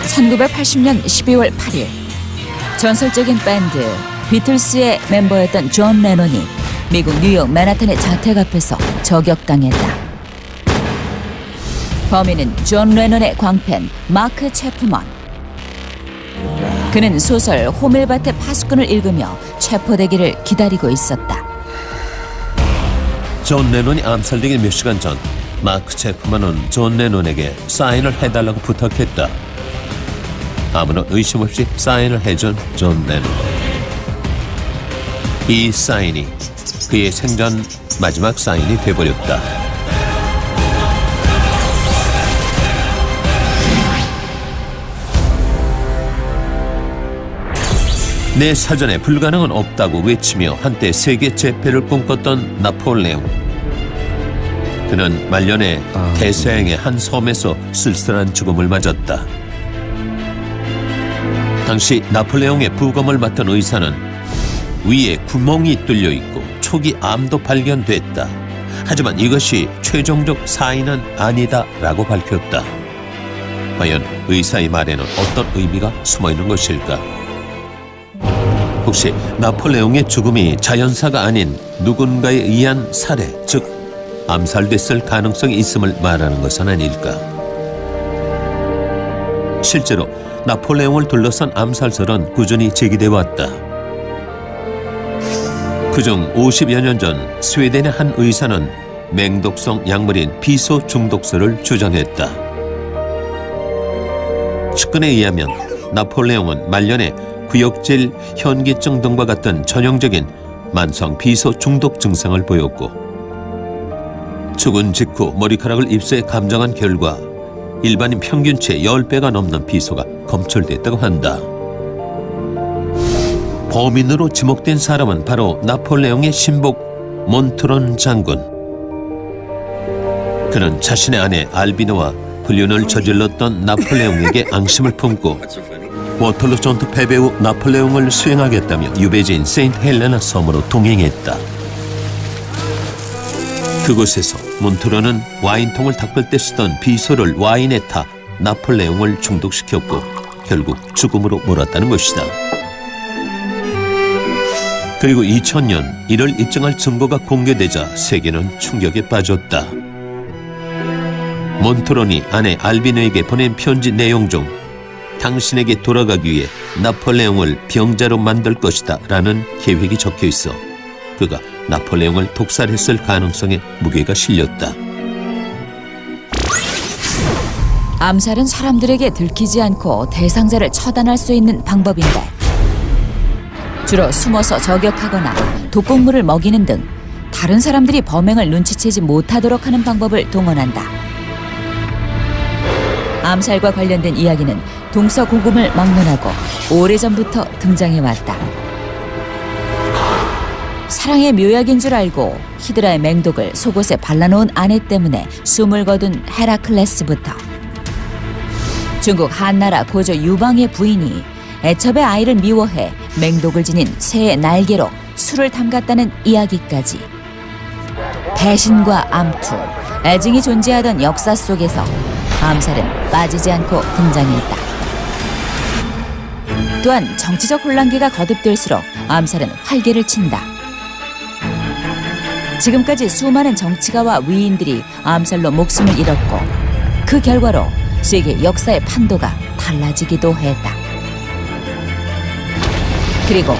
1980년 12월 8일 전설적인 밴드 비틀스의 멤버였던 존 레논이 미국 뉴욕 맨하탄의 자택 앞에서 저격당했다. 범인은 존 레논의 광팬 마크 체프먼. 그는 소설 호밀밭의 파수꾼을 읽으며 체포되기를 기다리고 있었다. 존 레논이 암살되기 몇 시간 전 마크 체프먼은 존 레논에게 사인을 해달라고 부탁했다. 아무런 의심 없이 사인을 해준 존 레논. 이 사인이 그의 생전 마지막 사인이 돼버렸다. 내 사전에 불가능은 없다고 외치며 한때 세계 제패를 꿈꿨던 나폴레옹. 그는 말년에 대서양의 한 섬에서 쓸쓸한 죽음을 맞았다. 당시 나폴레옹의 부검을 맡은 의사는 위에 구멍이 뚫려 있고 초기 암도 발견됐다. 하지만 이것이 최종적 사인은 아니다라고 밝혔다. 과연 의사의 말에는 어떤 의미가 숨어 있는 것일까? 혹시 나폴레옹의 죽음이 자연사가 아닌 누군가에 의한 살해, 즉 암살됐을 가능성이 있음을 말하는 것은 아닐까? 실제로 나폴레옹을 둘러싼 암살설은 꾸준히 제기돼 왔다. 그중 50여 년 전 스웨덴의 한 의사는 맹독성 약물인 비소 중독설을 주장했다. 측근에 의하면 나폴레옹은 말년에 구역질, 현기증 등과 같은 전형적인 만성 비소 중독 증상을 보였고 죽은 직후 머리카락을 입술에 감정한 결과 일반인 평균치의 10배가 넘는 비소가 검출됐다고 한다. 범인으로 지목된 사람은 바로 나폴레옹의 신복 몬트론 장군. 그는 자신의 아내 알비노와 불륜을 저질렀던 나폴레옹에게 앙심을 품고 워털루 전투 패배 후 나폴레옹을 수행하겠다며 유배지인 세인트 헬레나 섬으로 동행했다. 그곳에서 몬트로는 와인통을 닦을 때 쓰던 비소를 와인에 타 나폴레옹을 중독시켰고 결국 죽음으로 몰았다는 것이다. 그리고 2000년 이를 입증할 증거가 공개되자 세계는 충격에 빠졌다. 몬트론이 아내 알비노에게 보낸 편지 내용 중 당신에게 돌아가기 위해 나폴레옹을 병자로 만들 것이다 라는 계획이 적혀 있어 그가 나폴레옹을 독살했을 가능성에 무게가 실렸다. 암살은 사람들에게 들키지 않고 대상자를 처단할 수 있는 방법인데 주로 숨어서 저격하거나 독극물을 먹이는 등 다른 사람들이 범행을 눈치채지 못하도록 하는 방법을 동원한다. 암살과 관련된 이야기는 동서고금을 막론하고 오래전부터 등장해왔다. 사랑의 묘약인 줄 알고 히드라의 맹독을 속옷에 발라놓은 아내 때문에 숨을 거둔 헤라클레스부터 중국 한나라 고조 유방의 부인이 애첩의 아이를 미워해 맹독을 지닌 새의 날개로 술을 담갔다는 이야기까지 배신과 암투, 애증이 존재하던 역사 속에서 암살은 빠지지 않고 등장했다. 또한 정치적 혼란기가 거듭될수록 암살은 활개를 친다. 지금까지 수많은 정치가와 위인들이 암살로 목숨을 잃었고 그 결과로 세계 역사의 판도가 달라지기도 했다. 그리고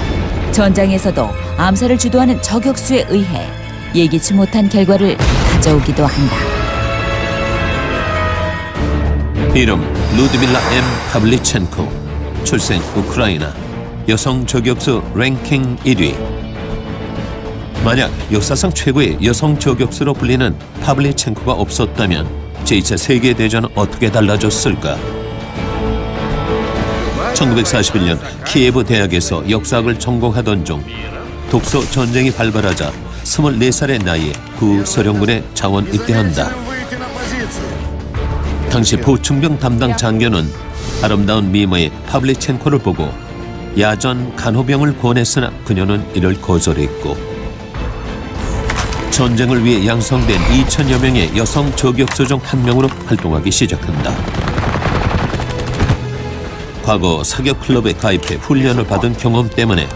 전장에서도 암살을 주도하는 저격수에 의해 예기치 못한 결과를 가져오기도 한다. 이름 루드밀라 M. 파블리첸코. 출생 우크라이나. 여성 저격수 랭킹 1위. 만약 역사상 최고의 여성 저격수로 불리는 파블리첸코가 없었다면 제2차 세계대전은 어떻게 달라졌을까? 1941년 키예브 대학에서 역사학을 전공하던 중 독소 전쟁이 발발하자 24살의 나이에 구소련군에 자원 입대한다. 당시 보충병 담당 장교는 아름다운 미모의 파블리첸코를 보고 야전 간호병을 권했으나 그녀는 이를 거절했고 전쟁을 위해 양성된 2,000여 명의 여성 저격수 중 한 명으로 활동하기 시작한다. 과거 사격 클럽에 가입해 훈련을 받은 경험 때문에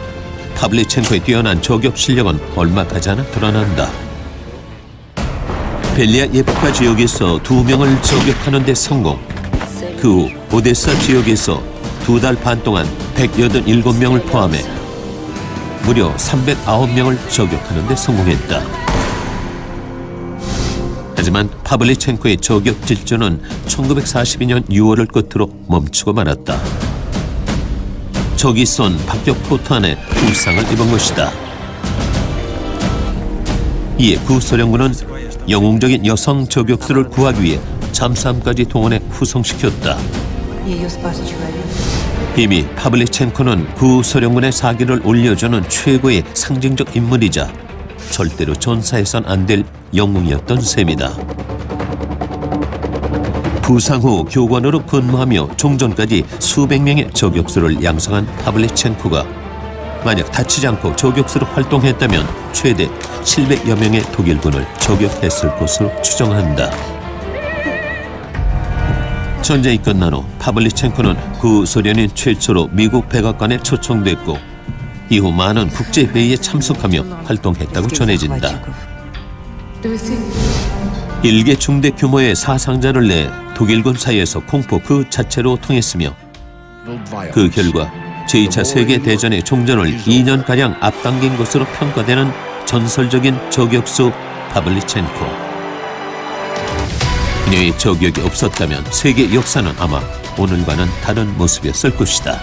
파블리첸코의 뛰어난 저격 실력은 얼마 가지 않아 드러난다. 벨리아 예프카 지역에서 2명을 저격하는 데 성공. 그 후 오데사 지역에서 2달 반 동안 187명을 포함해 무려 309명을 저격하는 데 성공했다. 하지만 파블리첸코의 저격 질주는 1942년 6월을 끝으로 멈추고 말았다. 적이 쏜 박격 포탄에 부상을 입은 것이다. 이에 구소련군은 영웅적인 여성 저격수를 구하기 위해 잠수함까지 동원해 후송시켰다. 이미 파블리첸코는 구소련군의 사기를 올려주는 최고의 상징적 인물이자 절대로 전사해선 안 될 영웅이었던 셈이다. 부상 후 교관으로 근무하며 종전까지 수백 명의 저격수를 양성한 파블리첸코가 만약 다치지 않고 저격수로 활동했다면 최대 700여 명의 독일군을 저격했을 것으로 추정한다. 전쟁이 끝난 후 파블리첸코는 구소련인 최초로 미국 백악관에 초청됐고 이후 많은 국제회의에 참석하며 활동했다고 전해진다. 일개 중대 규모의 사상자를 내 독일군 사이에서 공포 그 자체로 통했으며 그 결과 제2차 세계대전의 종전을 2년가량 앞당긴 것으로 평가되는 전설적인 저격수 파블리첸코. 그녀의 저격이 없었다면 세계 역사는 아마 오늘과는 다른 모습이었을 것이다.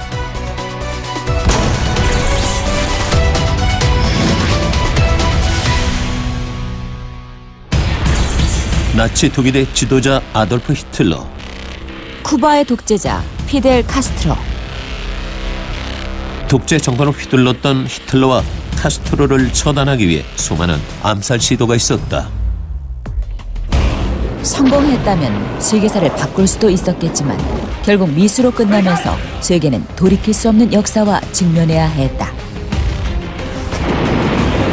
나치 독일의 지도자 아돌프 히틀러, 쿠바의 독재자 피델 카스트로. 독재 정권을 휘둘렀던 히틀러와 카스트로를 처단하기 위해 수많은 암살 시도가 있었다. 성공했다면 세계사를 바꿀 수도 있었겠지만 결국 미수로 끝나면서 세계는 돌이킬 수 없는 역사와 직면해야 했다.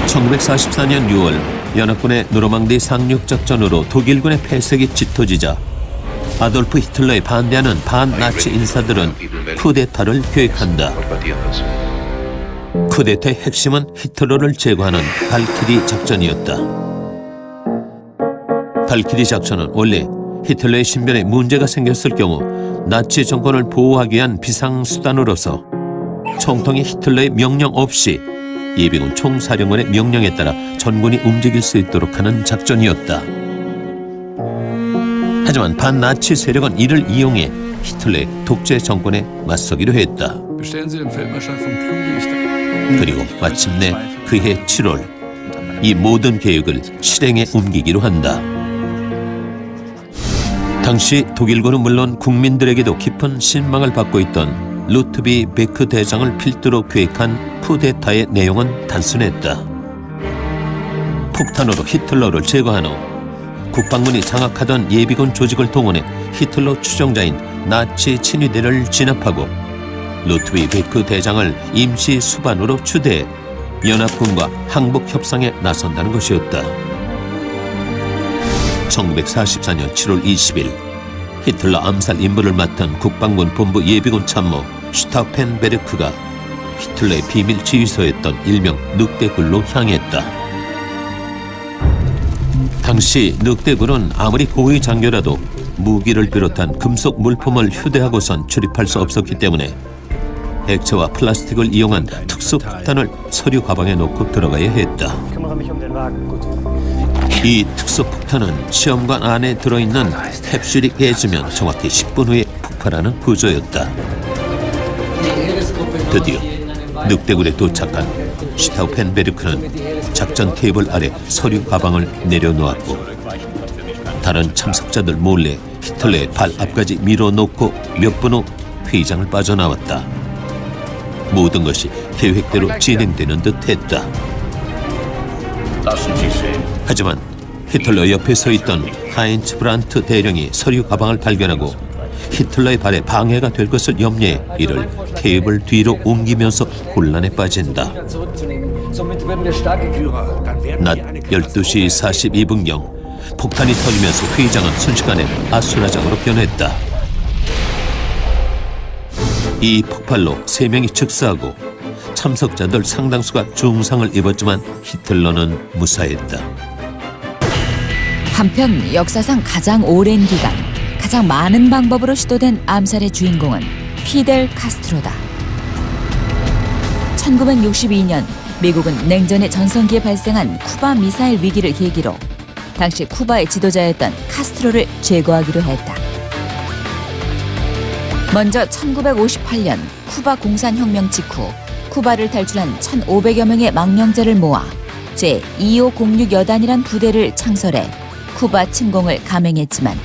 1944년 6월 연합군의 노르망디 상륙작전으로 독일군의 패색이 짙어지자 아돌프 히틀러에 반대하는 반나치 인사들은 쿠데타를 계획한다. 쿠데타의 핵심은 히틀러를 제거하는 발키리 작전이었다. 발키리 작전은 원래 히틀러의 신변에 문제가 생겼을 경우 나치 정권을 보호하기 위한 비상수단으로서 총통이 히틀러의 명령 없이 예비군 총사령관의 명령에 따라 전군이 움직일 수 있도록 하는 작전이었다. 하지만 반나치 세력은 이를 이용해 히틀러의 독재 정권에 맞서기로 했다. 그리고 마침내 그해 7월 이 모든 계획을 실행에 옮기기로 한다. 당시 독일군은 물론 국민들에게도 깊은 신망을 받고 있던 루트비 베크 대장을 필두로 계획한 쿠데타의 내용은 단순했다. 폭탄으로 히틀러를 제거한 후 국방군이 장악하던 예비군 조직을 동원해 히틀러 추종자인 나치 친위대를 진압하고 루트비 베크 대장을 임시 수반으로 추대해 연합군과 항복 협상에 나선다는 것이었다. 1944년 7월 20일 히틀러 암살 임무를 맡은 국방군 본부 예비군 참모 슈타우펜베르크가 히틀러의 비밀 지휘소였던 일명 늑대굴로 향했다. 당시 늑대굴은 아무리 고위 장교라도 무기를 비롯한 금속 물품을 휴대하고선 출입할 수 없었기 때문에 액체와 플라스틱을 이용한 특수 폭탄을 서류 가방에 넣고 들어가야 했다. 이 특수 폭탄은 시험관 안에 들어있는 캡슐이 깨지면 정확히 10분 후에 폭발하는 구조였다. 드디어 늑대굴에 도착한 슈타우펜베르크는 작전 테이블 아래 서류 가방을 내려놓았고 다른 참석자들 몰래 히틀러의 발 앞까지 밀어놓고 몇 분 후 회의장을 빠져나왔다. 모든 것이 계획대로 진행되는 듯 했다. 하지만 히틀러 옆에 서 있던 하인츠 브란트 대령이 서류 가방을 발견하고 히틀러의 발에 방해가 될 것을 염려해 이를 테이블 뒤로 옮기면서 혼란에 빠진다. 낮 12시 42분경 폭탄이 터지면서 회의장은 순식간에 아수라장으로 변했다. 이 폭발로 3명이 즉사하고 참석자들 상당수가 중상을 입었지만 히틀러는 무사했다. 한편 역사상 가장 오랜 기간, 가장 많은 방법으로 시도된 암살의 주인공은 피델 카스트로다. 1962년 미국은 냉전의 전성기에 발생한 쿠바 미사일 위기를 계기로 당시 쿠바의 지도자였던 카스트로를 제거하기로 했다. 먼저 1958년 쿠바 공산혁명 직후 쿠바를 탈출한 1,500여 명의 망명자를 모아 제2506 여단이란 부대를 창설해 쿠바 침공을 감행했지만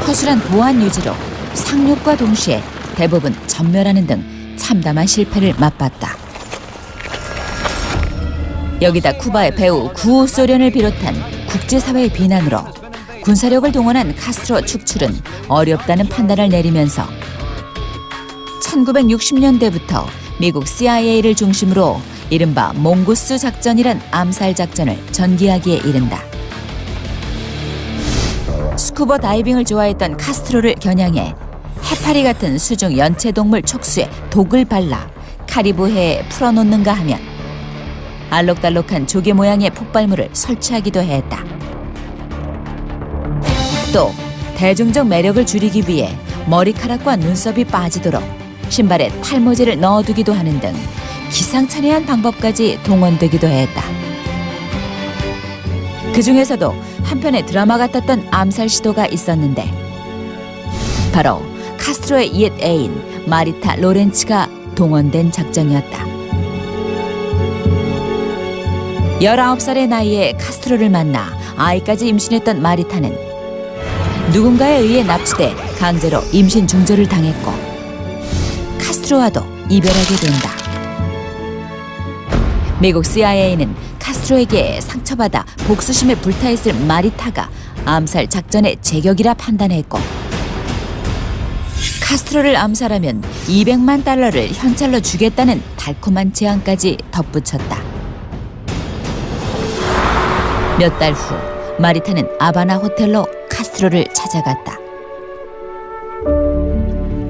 허술한 보안 유지로 상륙과 동시에 대부분 전멸하는 등 참담한 실패를 맛봤다. 여기다 쿠바의 배후 구소련을 비롯한 국제사회의 비난으로 군사력을 동원한 카스트로 축출은 어렵다는 판단을 내리면서 1960년대부터 미국 CIA를 중심으로 이른바 몽구스 작전이란 암살 작전을 전개하기에 이른다. 스쿠버 다이빙을 좋아했던 카스트로를 겨냥해 해파리 같은 수중 연체동물 촉수에 독을 발라 카리브해에 풀어놓는가 하면 알록달록한 조개 모양의 폭발물을 설치하기도 했다. 또 대중적 매력을 줄이기 위해 머리카락과 눈썹이 빠지도록 신발에 탈모제를 넣어두기도 하는 등 기상천외한 방법까지 동원되기도 했다. 그 중에서도 한편의 드라마 같았던 암살 시도가 있었는데 바로 카스트로의 옛 애인 마리타 로렌츠가 동원된 작전이었다. 19살의 나이에 카스트로를 만나 아이까지 임신했던 마리타는 누군가에 의해 납치돼 강제로 임신 중절을 당했고 카스트로와도 이별하게 된다. 미국 CIA는 카스트로에게 상처받아 복수심에 불타있을 마리타가 암살 작전의 제격이라 판단했고 카스트로를 암살하면 200만 달러를 현찰로 주겠다는 달콤한 제안까지 덧붙였다. 몇 달 후 마리타는 아바나 호텔로 카스트로를 찾아갔다.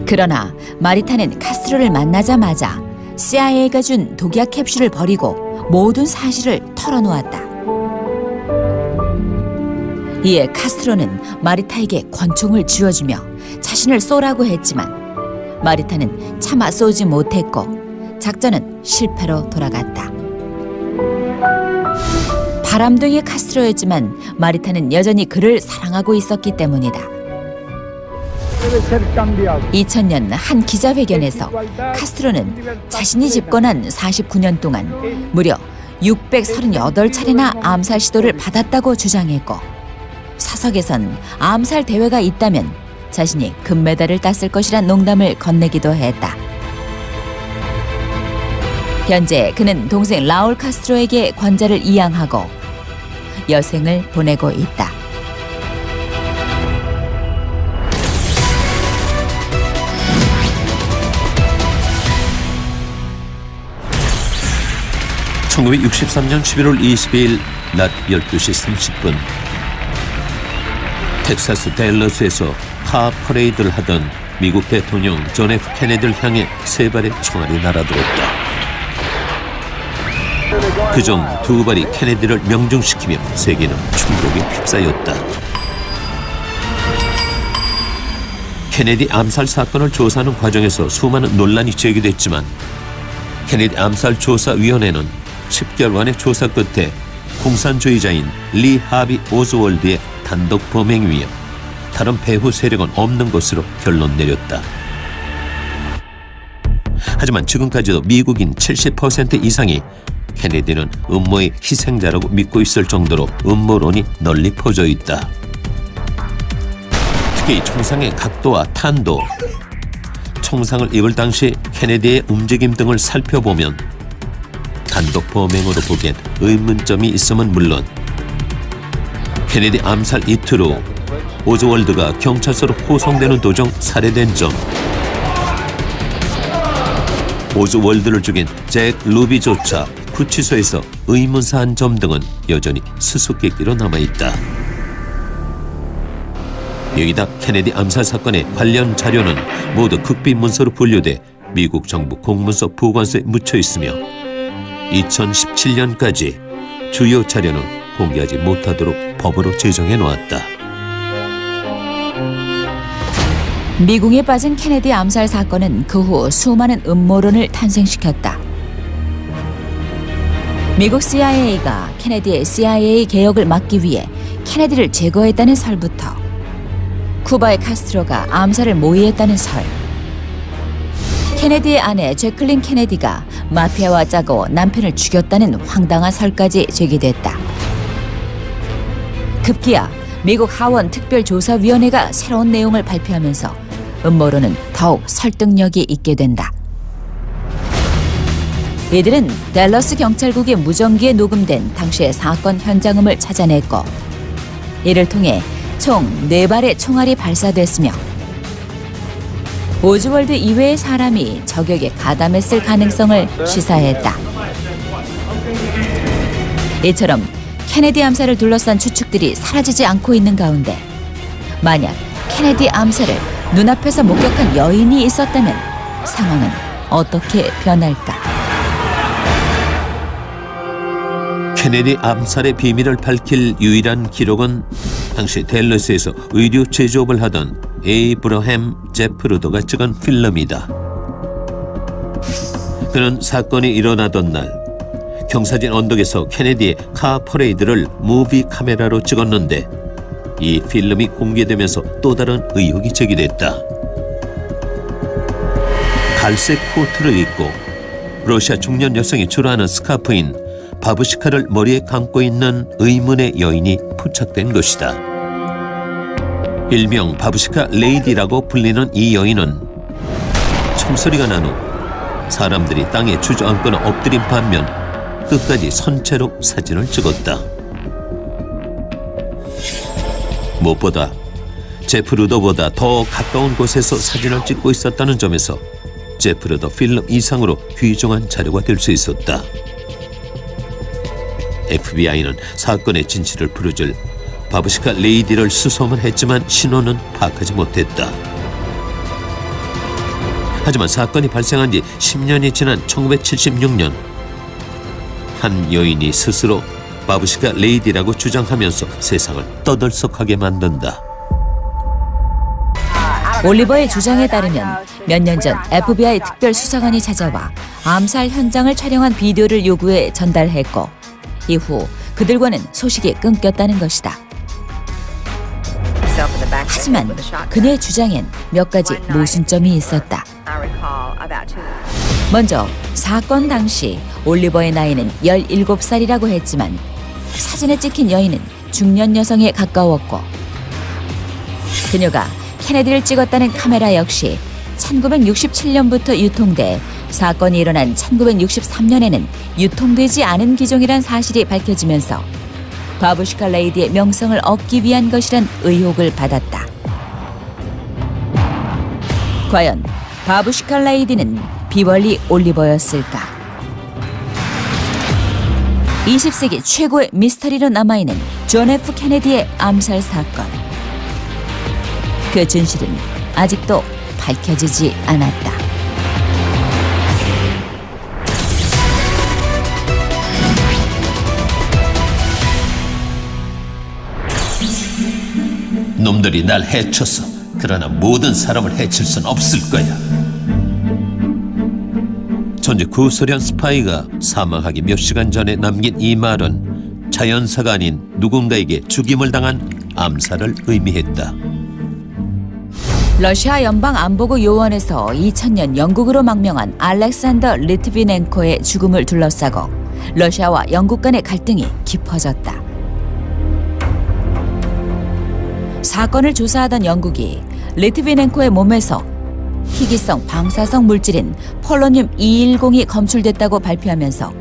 그러나 마리타는 카스트로를 만나자마자 CIA가 준 독약 캡슐을 버리고 모든 사실을 털어놓았다. 이에 카스트로는 마리타에게 권총을 쥐어주며 자신을 쏘라고 했지만 마리타는 차마 쏘지 못했고 작전은 실패로 돌아갔다. 바람둥이 카스트로였지만 마리타는 여전히 그를 사랑하고 있었기 때문이다. 2000년 한 기자회견에서 카스트로는 자신이 집권한 49년 동안 무려 638차례나 암살 시도를 받았다고 주장했고 사석에선 암살 대회가 있다면 자신이 금메달을 땄을 것이란 농담을 건네기도 했다. 현재 그는 동생 라울 카스트로에게 관자를 이양하고 여생을 보내고 있다. (1963년 11월 22일) 낮 12시 30분 텍사스 댈러스에서 카 퍼레이드를 하던 미국 대통령 존 F 케네디를 향해 3발의 총알이 날아들었다. 그중 2발이 케네디를 명중시키며 세계는 충격에 휩싸였다. 케네디 암살 사건을 조사하는 과정에서 수많은 논란이 제기됐지만 케네디 암살조사위원회는 10개월간의 조사 끝에 공산주의자인 리 하비 오즈월드의 단독 범행 위에 다른 배후 세력은 없는 것으로 결론 내렸다. 하지만 지금까지도 미국인 70% 이상이 케네디는 음모의 희생자라고 믿고 있을 정도로 음모론이 널리 퍼져 있다. 특히 총상의 각도와 탄도, 총상을 입을 당시 케네디의 움직임 등을 살펴보면 단독 범행으로 보기엔 의문점이 있음은 물론 케네디 암살 이틀 후 오즈월드가 경찰서로 호송되는 도중 살해된 점, 오즈월드를 죽인 잭 루비조차 구치소에서 의문사한 점 등은 여전히 수수께끼로 남아있다. 여기다 케네디 암살 사건의 관련 자료는 모두 극비 문서로 분류돼 미국 정부 공문서 보관소에 묻혀 있으며 2017년까지 주요 자료는 공개하지 못하도록 법으로 제정해 놓았다. 미궁에 빠진 케네디 암살 사건은 그 후 수많은 음모론을 탄생시켰다. 미국 CIA가 케네디의 CIA 개혁을 막기 위해 케네디를 제거했다는 설부터 쿠바의 카스트로가 암살을 모의했다는 설, 케네디의 아내 제클린 케네디가 마피아와 짜고 남편을 죽였다는 황당한 설까지 제기됐다. 급기야 미국 하원 특별조사위원회가 새로운 내용을 발표하면서 음모론은 더욱 설득력이 있게 된다. 이들은 댈러스 경찰국의 무전기에 녹음된 당시의 사건 현장음을 찾아냈고 이를 통해 총 4발의 총알이 발사됐으며 오즈월드 이외의 사람이 저격에 가담했을 가능성을 시사했다. 이처럼 케네디 암살을 둘러싼 추측들이 사라지지 않고 있는 가운데 만약 케네디 암살을 눈앞에서 목격한 여인이 있었다면 상황은 어떻게 변할까? 케네디 암살의 비밀을 밝힐 유일한 기록은 당시 댈러스에서 의류 제조업을 하던 에이브러햄 제프루더가 찍은 필름이다. 그는 사건이 일어나던 날 경사진 언덕에서 케네디의 카 퍼레이드를 무비 카메라로 찍었는데 이 필름이 공개되면서 또 다른 의혹이 제기됐다. 갈색 코트를 입고 러시아 중년 여성이 주로하는 스카프인 바부시카를 머리에 감고 있는 의문의 여인이 포착된 것이다. 일명 바부시카 레이디라고 불리는 이 여인은 총소리가 난 후 사람들이 땅에 주저앉거나 엎드린 반면 끝까지 선체로 사진을 찍었다. 무엇보다 제프루더보다 더 가까운 곳에서 사진을 찍고 있었다는 점에서 제프루더 필름 이상으로 귀중한 자료가 될 수 있었다. FBI는 사건의 진실을 풀어줄 바부시카 레이디를 수소문 했지만 신원은 파악하지 못했다. 하지만 사건이 발생한 지 10년이 지난 1976년 한 여인이 스스로 바부시카 레이디라고 주장하면서 세상을 떠들썩하게 만든다. 올리버의 주장에 따르면 몇 년 전 FBI 특별수사관이 찾아와 암살 현장을 촬영한 비디오를 요구해 전달했고 이후 그들과는 소식이 끊겼다는 것이다. 하지만 그녀의 주장엔 몇 가지 모순점이 있었다. 먼저 사건 당시 올리버의 나이는 17살이라고 했지만 사진에 찍힌 여인은 중년 여성에 가까웠고 그녀가 케네디를 찍었다는 카메라 역시 1967년부터 유통돼 사건이 일어난 1963년에는 유통되지 않은 기종이란 사실이 밝혀지면서 바부시카 레이디의 명성을 얻기 위한 것이란 의혹을 받았다. 과연 바부시카 레이디는 비벌리 올리버였을까? 20세기 최고의 미스터리로 남아있는 존 F 케네디의 암살 사건. 그 진실은 아직도 밝혀지지 않았다. 놈들이 날 해쳤어. 그러나 모든 사람을 해칠 순 없을 거야. 전직 구소련 스파이가 사망하기 몇 시간 전에 남긴 이 말은 자연사가 아닌 누군가에게 죽임을 당한 암살을 의미했다. 러시아 연방안보국 요원에서 2000년 영국으로 망명한 알렉산더 리트비넨코의 죽음을 둘러싸고 러시아와 영국 간의 갈등이 깊어졌다. 사건을 조사하던 영국이 리트비넨코의 몸에서 희귀성 방사성 물질인 폴로늄 210이 검출됐다고 발표하면서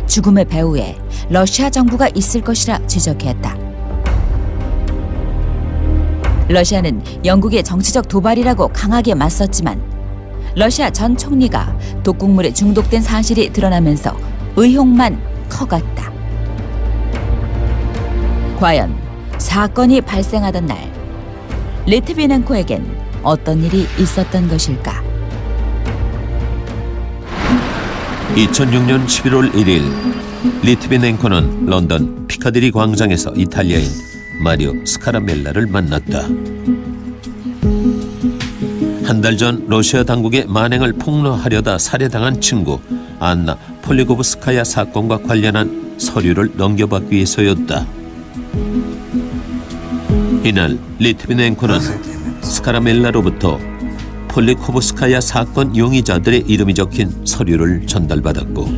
죽음의 배후에 러시아 정부가 있을 것이라 지적했다. 러시아는 영국의 정치적 도발이라고 강하게 맞섰지만 러시아 전 총리가 독극물에 중독된 사실이 드러나면서 의혹만 커갔다. 과연 사건이 발생하던 날 리트비넨코에겐 어떤 일이 있었던 것일까? 2006년 11월 1일 리트비넨코는 런던 피카디리 광장에서 이탈리아인 마리오 스카라멜라를 만났다. 한 달 전 러시아 당국의 만행을 폭로하려다 살해당한 친구 안나 폴리고브스카야 사건과 관련한 서류를 넘겨받기 위해서였다. 이날 리트비넨코는 스카라멜라로부터 폴리코브스카야 사건 용의자들의 이름이 적힌 서류를 전달받았고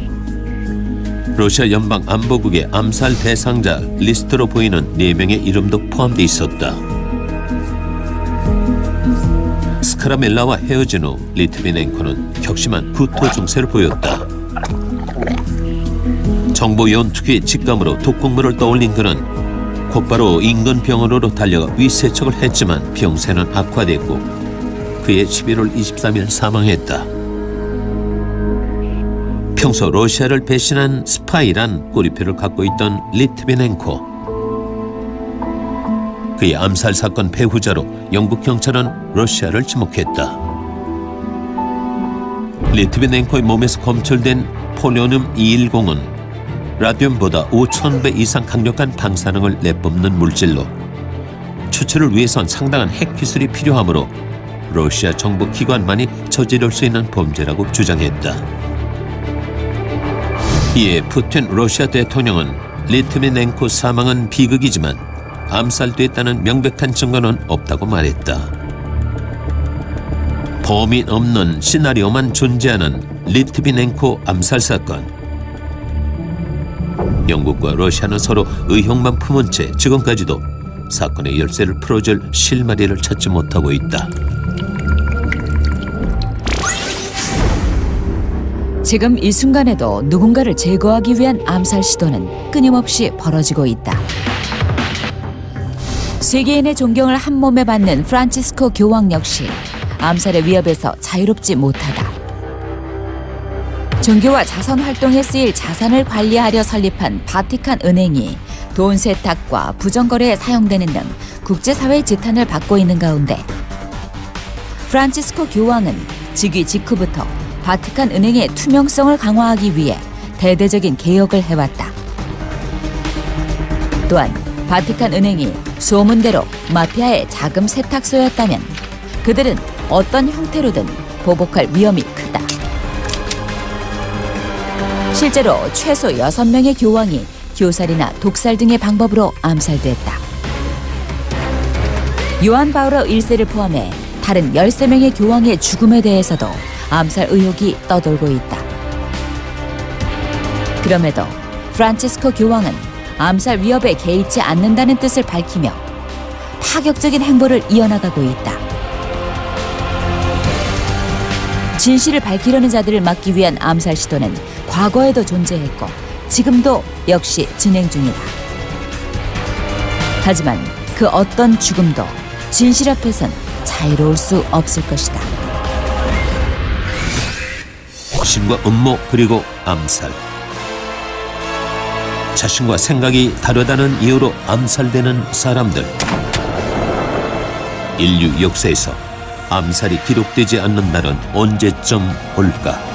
러시아 연방안보국의 암살 대상자 리스트로 보이는 4명의 이름도 포함돼 있었다. 스카라멜라와 헤어진 후 리트비넨코는 격심한 구토 증세를 보였다. 정보 연투기의 직감으로 독극물을 떠올린 그는 곧바로 인근 병원으로 달려가 위세척을 했지만 병세는 악화됐고 그해 11월 23일 사망했다. 평소 러시아를 배신한 스파이란 꼬리표를 갖고 있던 리트비넨코. 그의 암살 사건 배후자로 영국 경찰은 러시아를 지목했다. 리트비넨코의 몸에서 검출된 폴로늄 210은 라듐보다 5,000배 이상 강력한 방사능을 내뿜는 물질로 추출을 위해선 상당한 핵기술이 필요하므로 러시아 정부 기관만이 저지를 수 있는 범죄라고 주장했다. 이에 푸틴 러시아 대통령은 리트비넨코 사망은 비극이지만 암살됐다는 명백한 증거는 없다고 말했다. 범인 없는 시나리오만 존재하는 리트비넨코 암살 사건. 영국과 러시아는 서로 의혹만 품은 채 지금까지도 사건의 열쇠를 풀어줄 실마리를 찾지 못하고 있다. 지금 이 순간에도 누군가를 제거하기 위한 암살 시도는 끊임없이 벌어지고 있다. 세계인의 존경을 한 몸에 받는 프란치스코 교황 역시 암살의 위협에서 자유롭지 못하다. 종교와 자선 활동에 쓰일 자산을 관리하려 설립한 바티칸 은행이 돈 세탁과 부정거래에 사용되는 등 국제사회의 지탄을 받고 있는 가운데 프란치스코 교황은 즉위 직후부터 바티칸 은행의 투명성을 강화하기 위해 대대적인 개혁을 해왔다. 또한 바티칸 은행이 소문대로 마피아의 자금 세탁소였다면 그들은 어떤 형태로든 보복할 위험이 크다. 실제로 최소 6명의 교황이 교살이나 독살 등의 방법으로 암살됐다. 요한 바오로 1세를 포함해 다른 13명의 교황의 죽음에 대해서도 암살 의혹이 떠돌고 있다. 그럼에도 프란치스코 교황은 암살 위협에 개의치 않는다는 뜻을 밝히며 파격적인 행보를 이어나가고 있다. 진실을 밝히려는 자들을 막기 위한 암살 시도는 과거에도 존재했고 지금도 역시 진행 중이다. 하지만 그 어떤 죽음도 진실 앞에선 자유로울 수 없을 것이다. 신과 음모 그리고 암살. 자신과 생각이 다르다는 이유로 암살되는 사람들. 인류 역사에서 암살이 기록되지 않는 날은 언제쯤 올까?